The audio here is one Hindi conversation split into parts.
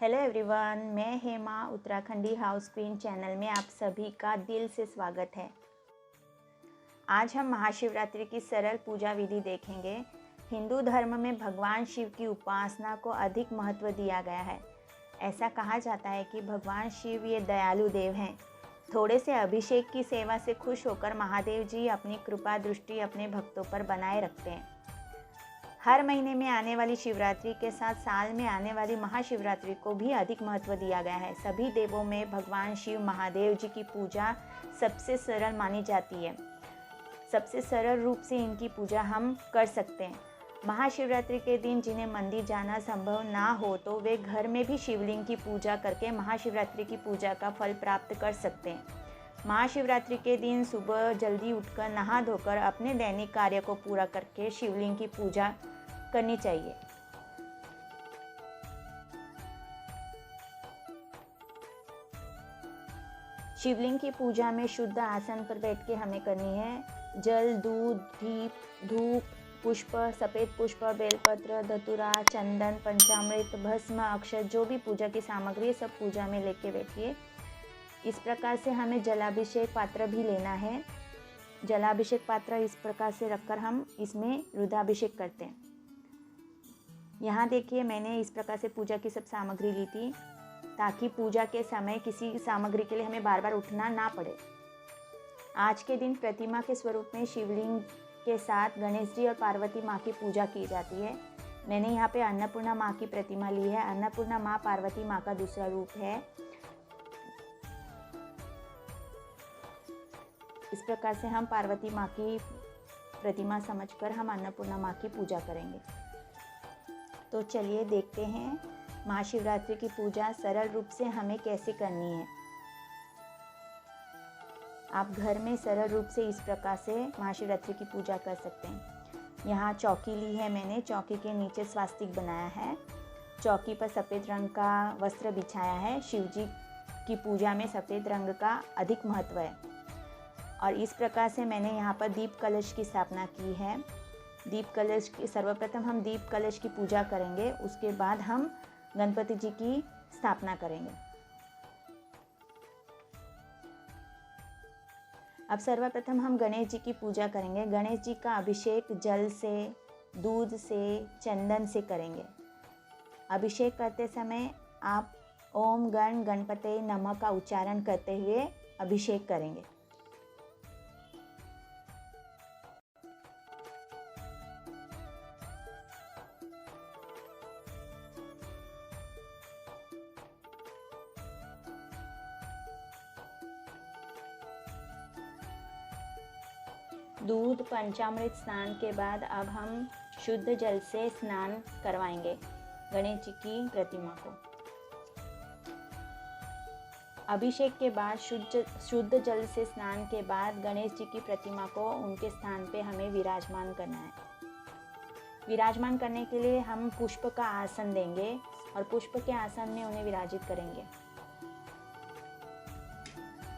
हेलो एवरीवन, मैं Hema Uttarakhandi house queen channel में आप सभी का दिल से स्वागत है। आज हम महाशिवरात्रि की सरल पूजा विधि देखेंगे। हिंदू धर्म में भगवान शिव की उपासना को अधिक महत्व दिया गया है। ऐसा कहा जाता है कि भगवान शिव ये दयालु देव हैं। थोड़े से अभिषेक की सेवा से खुश होकर महादेव जी अपनी कृपा दृष्टि अपने भक्तों पर बनाए रखते हैं। हर महीने में आने वाली शिवरात्रि के साथ साल में आने वाली महाशिवरात्रि को भी अधिक महत्व दिया गया है। सभी देवों में भगवान शिव महादेव जी की पूजा सबसे सरल मानी जाती है। सबसे सरल रूप से इनकी पूजा हम कर सकते हैं। महाशिवरात्रि के दिन जिन्हें मंदिर जाना संभव ना हो तो वे घर में भी शिवलिंग की पूजा करके महाशिवरात्रि की पूजा का फल प्राप्त कर सकते हैं। महाशिवरात्रि के दिन सुबह जल्दी उठकर नहा धोकर अपने दैनिक कार्य को पूरा करके शिवलिंग की पूजा करनी चाहिए। शिवलिंग की पूजा में शुद्ध आसन पर बैठ के हमें करनी है। जल, दूध, दीप, धूप, पुष्प, सफ़ेद पुष्प, बेलपत्र, धतूरा, चंदन, पंचामृत, भस्म, अक्षत, जो भी पूजा की सामग्री है सब पूजा में लेके बैठिए। इस प्रकार से हमें जलाभिषेक पात्र भी लेना है। जलाभिषेक पात्र इस प्रकार से रखकर हम इसमें रुद्राभिषेक करते हैं। यहाँ देखिए, मैंने इस प्रकार से पूजा की सब सामग्री ली थी ताकि पूजा के समय किसी सामग्री के लिए हमें बार बार उठना ना पड़े। आज के दिन प्रतिमा के स्वरूप में शिवलिंग के साथ गणेश जी और पार्वती माँ की पूजा की जाती है। मैंने यहाँ पे अन्नपूर्णा माँ की प्रतिमा ली है। अन्नपूर्णा माँ पार्वती माँ का दूसरा रूप है। इस प्रकार से हम पार्वती माँ की प्रतिमा समझकर हम अन्नपूर्णा माँ की पूजा करेंगे। तो चलिए देखते हैं महाशिवरात्रि की पूजा सरल रूप से हमें कैसे करनी है। आप घर में सरल रूप से इस प्रकार से महाशिवरात्रि की पूजा कर सकते हैं। यहाँ चौकी ली है मैंने। चौकी के नीचे स्वास्तिक बनाया है। चौकी पर सफ़ेद रंग का वस्त्र बिछाया है। शिव जी की पूजा में सफ़ेद रंग का अधिक महत्व है। और इस प्रकार से मैंने यहाँ पर दीप कलश की स्थापना की है। दीप कलश की सर्वप्रथम हम दीप कलश की पूजा करेंगे, उसके बाद हम गणपति जी की स्थापना करेंगे। अब सर्वप्रथम हम गणेश जी की पूजा करेंगे। गणेश जी का अभिषेक जल से, दूध से, चंदन से करेंगे। अभिषेक करते समय आप ओम गण गणपते नमः का उच्चारण करते हुए अभिषेक करेंगे। दूध पंचामृत स्नान के बाद अब हम शुद्ध जल से स्नान करवाएंगे गणेश जी की प्रतिमा को। अभिषेक के बाद शुद्ध जल से स्नान के बाद गणेश जी की प्रतिमा को उनके स्थान पे हमें विराजमान करना है। विराजमान करने के लिए हम पुष्प का आसन देंगे और पुष्प के आसन में उन्हें विराजित करेंगे।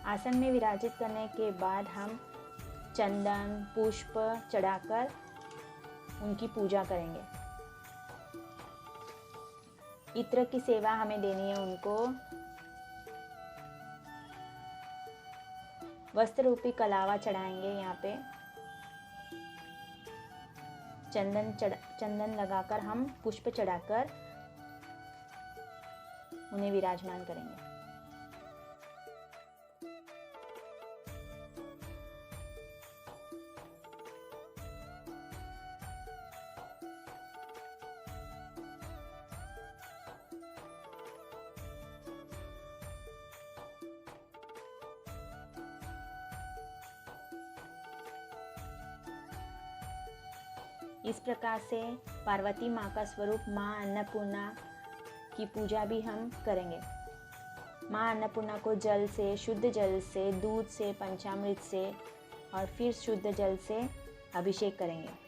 आसन में विराजित करने के बाद हम चंदन पुष्प चढ़ाकर उनकी पूजा करेंगे। इत्र की सेवा हमें देनी है उनको। वस्त्र रूपी कलावा चढ़ाएंगे। यहाँ पे चंदन लगाकर हम पुष्प चढ़ाकर उन्हें विराजमान करेंगे। इस प्रकार से पार्वती माँ का स्वरूप माँ अन्नपूर्णा की पूजा भी हम करेंगे। माँ अन्नपूर्णा को जल से, शुद्ध जल से, दूध से, पंचामृत से और फिर शुद्ध जल से अभिषेक करेंगे।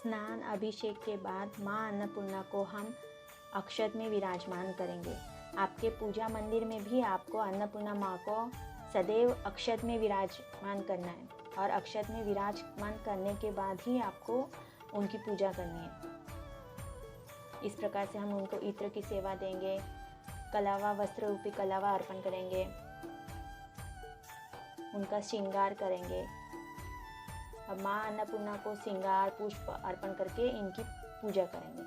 स्नान अभिषेक के बाद माँ अन्नपूर्णा को हम अक्षत में विराजमान करेंगे। आपके पूजा मंदिर में भी आपको अन्नपूर्णा माँ को सदैव अक्षत में विराजमान करना है और अक्षत में विराजमान करने के बाद ही आपको उनकी पूजा करनी है। इस प्रकार से हम उनको इत्र की सेवा देंगे, कलावा वस्त्र रूपी कलावा अर्पण करेंगे, उनका श्रृंगार करेंगे। अब माँ अन्नपूर्णा को श्रृंगार पुष्प अर्पण करके इनकी पूजा करेंगे।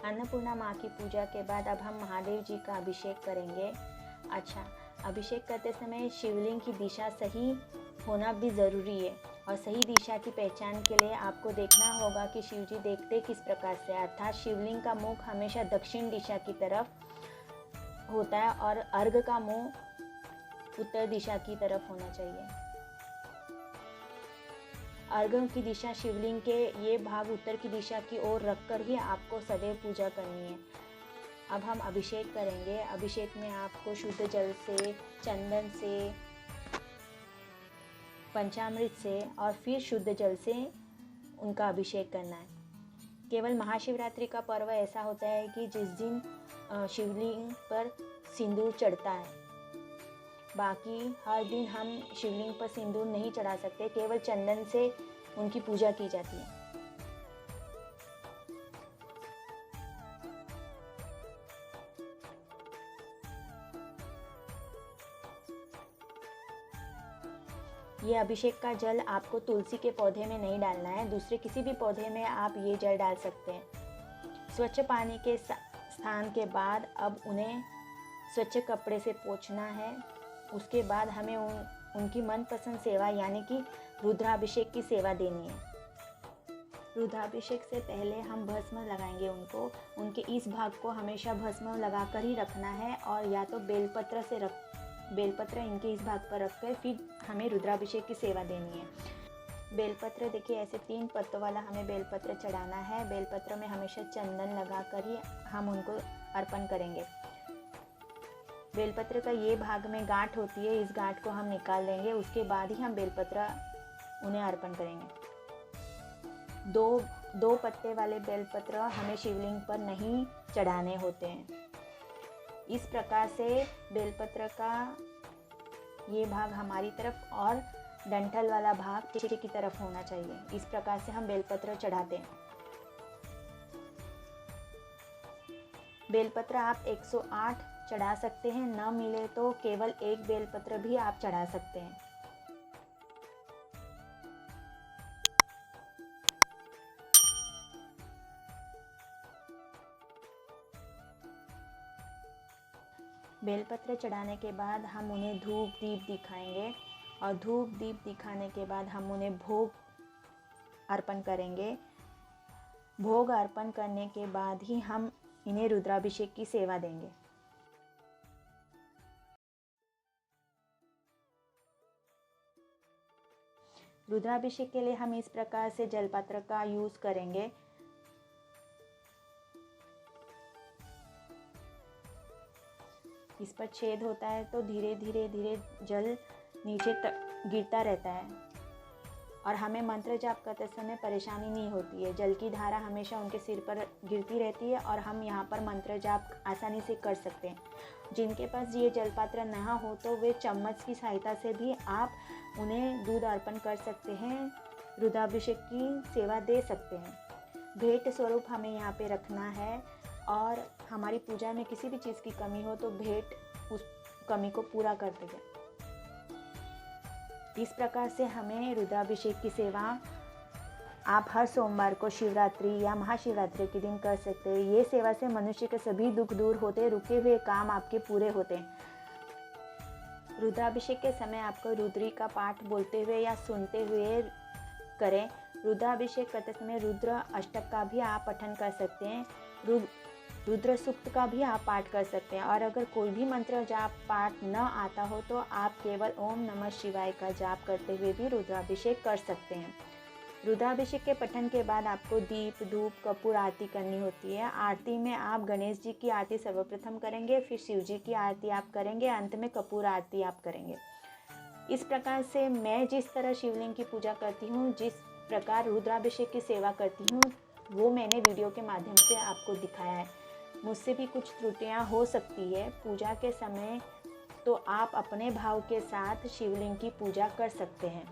अन्नपूर्णा माँ की पूजा के बाद अब हम महादेव जी का अभिषेक करेंगे। अच्छा, अभिषेक करते समय शिवलिंग की दिशा सही होना भी ज़रूरी है और सही दिशा की पहचान के लिए आपको देखना होगा कि शिव जी देखते किस प्रकार से, अर्थात शिवलिंग का मुख हमेशा दक्षिण दिशा की तरफ होता है और अर्घ का मुंह उत्तर दिशा की तरफ होना चाहिए। अर्घ की दिशा शिवलिंग के ये भाग उत्तर की दिशा की ओर रखकर ही आपको सदैव पूजा करनी है। अब हम अभिषेक करेंगे। अभिषेक में आपको शुद्ध जल से, चंदन से, पंचामृत से और फिर शुद्ध जल से उनका अभिषेक करना है। केवल महाशिवरात्रि का पर्व ऐसा होता है कि जिस दिन शिवलिंग पर सिंदूर चढ़ता है, बाकी हर दिन हम शिवलिंग पर सिंदूर नहीं चढ़ा सकते, केवल चंदन से उनकी पूजा की जाती है। ये अभिषेक का जल आपको तुलसी के पौधे में नहीं डालना है, दूसरे किसी भी पौधे में आप ये जल डाल सकते हैं। स्वच्छ पानी के स्थान के बाद अब उन्हें स्वच्छ कपड़े से पोंछना है। उसके बाद हमें उनकी मनपसंद सेवा यानी कि रुद्राभिषेक की सेवा देनी है। रुद्राभिषेक से पहले हम भस्म लगाएंगे उनको। उनके इस भाग को हमेशा भस्म लगाकर ही रखना है और या तो बेलपत्र इनके इस भाग पर रखकर फिर हमें रुद्राभिषेक की सेवा देनी है। बेलपत्र देखिए, ऐसे 3 पत्तों वाला हमें बेलपत्र चढ़ाना है। बेलपत्र में हमेशा चंदन लगाकर ही हम उनको अर्पण करेंगे। बेलपत्र का ये भाग में गांठ होती है, इस गांठ को हम निकाल देंगे। उसके बाद ही हम बेलपत्र उन्हें अर्पण करेंगे। दो पत्ते वाले बेलपत्र हमें शिवलिंग पर नहीं चढ़ाने होते हैं। इस प्रकार से बेलपत्र का ये भाग हमारी तरफ और डंठल वाला भाग पीछे की तरफ होना चाहिए। इस प्रकार से हम बेलपत्र चढ़ाते हैं। बेलपत्र आप 108 चढ़ा सकते हैं, न मिले तो केवल एक बेलपत्र भी आप चढ़ा सकते हैं। बेलपत्र चढ़ाने के बाद हम उन्हें धूप दीप दिखाएंगे और धूप दीप दिखाने के बाद हम उन्हें भोग अर्पण करेंगे। भोग अर्पण करने के बाद ही हम इन्हें रुद्राभिषेक की सेवा देंगे। रुद्राभिषेक के लिए हम इस प्रकार से जलपात्र का यूज़ करेंगे। इस पर छेद होता है तो धीरे धीरे जल नीचे गिरता रहता है और हमें मंत्र जाप करते समय परेशानी नहीं होती है। जल की धारा हमेशा उनके सिर पर गिरती रहती है और हम यहाँ पर मंत्र जाप आसानी से कर सकते हैं। जिनके पास ये जलपात्र ना हो तो वे चम्मच की सहायता से भी आप उन्हें दूध अर्पण कर सकते हैं, रुद्राभिषेक की सेवा दे सकते हैं। भेंट स्वरूप हमें यहाँ पे रखना है और हमारी पूजा में किसी भी चीज़ की कमी हो तो भेंट उस कमी को पूरा कर देगा। इस प्रकार से हमें रुद्राभिषेक की सेवा आप हर सोमवार को शिवरात्रि या महाशिवरात्रि के दिन कर सकते हैं। ये सेवा से मनुष्य के सभी दुख दूर होते, रुके हुए काम आपके पूरे होते हैं। रुद्राभिषेक के समय आपको रुद्री का पाठ बोलते हुए या सुनते हुए करें। रुद्राभिषेक करते समय रुद्र अष्टक का भी आप पठन कर सकते हैं, रुद्र सूक्त का भी आप पाठ कर सकते हैं। और अगर कोई भी मंत्र जाप पाठ न आता हो तो आप केवल ओम नमः शिवाय का जाप करते हुए भी रुद्राभिषेक कर सकते हैं। रुद्राभिषेक के पठन के बाद आपको दीप, धूप, कपूर आरती करनी होती है। आरती में आप गणेश जी की आरती सर्वप्रथम करेंगे, फिर शिव जी की आरती आप करेंगे, अंत में कपूर आरती आप करेंगे। इस प्रकार से मैं जिस तरह शिवलिंग की पूजा करती हूँ, जिस प्रकार रुद्राभिषेक की सेवा करती हूँ, वो मैंने वीडियो के माध्यम से आपको दिखाया है। मुझसे भी कुछ त्रुटियाँ हो सकती है पूजा के समय, तो आप अपने भाव के साथ शिवलिंग की पूजा कर सकते हैं।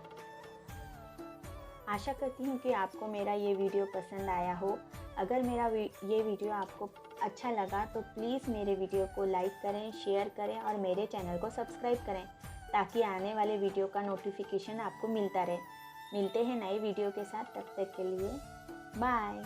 आशा करती हूँ कि आपको मेरा ये वीडियो पसंद आया हो। अगर मेरा ये वीडियो आपको अच्छा लगा तो प्लीज़ मेरे वीडियो को लाइक करें, शेयर करें और मेरे चैनल को सब्सक्राइब करें, ताकि आने वाले वीडियो का नोटिफिकेशन आपको मिलता रहे। मिलते हैं नए वीडियो के साथ, तब तक के लिए बाय।